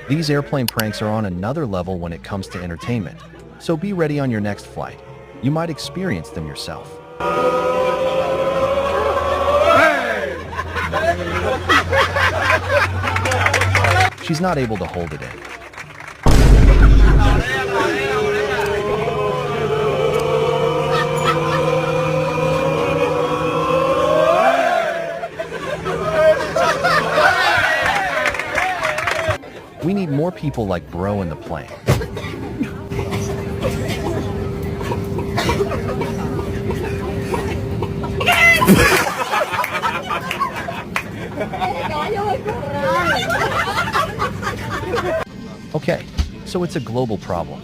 These airplane pranks are on another level when it comes to entertainment, so be ready on your next flight. You might experience them yourself. She's not able to hold it in. We need more people like Bro in the plane. Okay, so it's a global problem.